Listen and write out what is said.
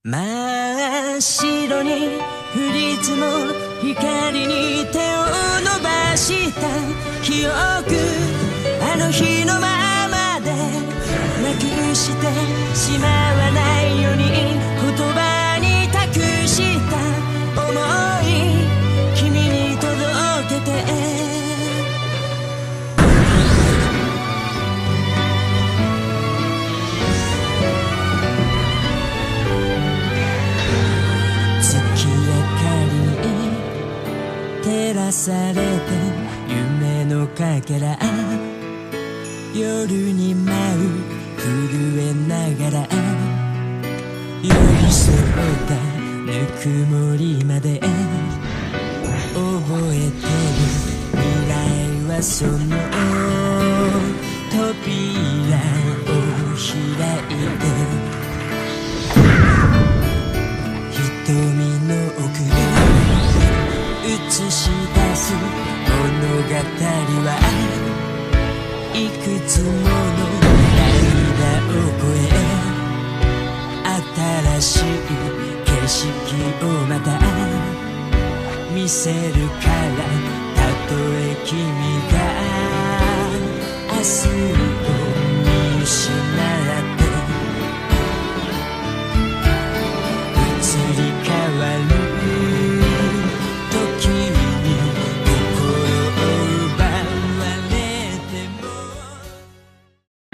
真っ白に降り積もる光に手を伸ばした記憶、あの日のままでなくしてしまわないように言葉に託した想い、君に届けて照らされて夢のかけら、夜に舞う震えながら寄り添ったぬくもりまで覚えてる、未来はその扉を開いて瞳の奥で映し出す物語はいくつもの涙を越え、新しい景色をまた見せるから、たとえ君が明日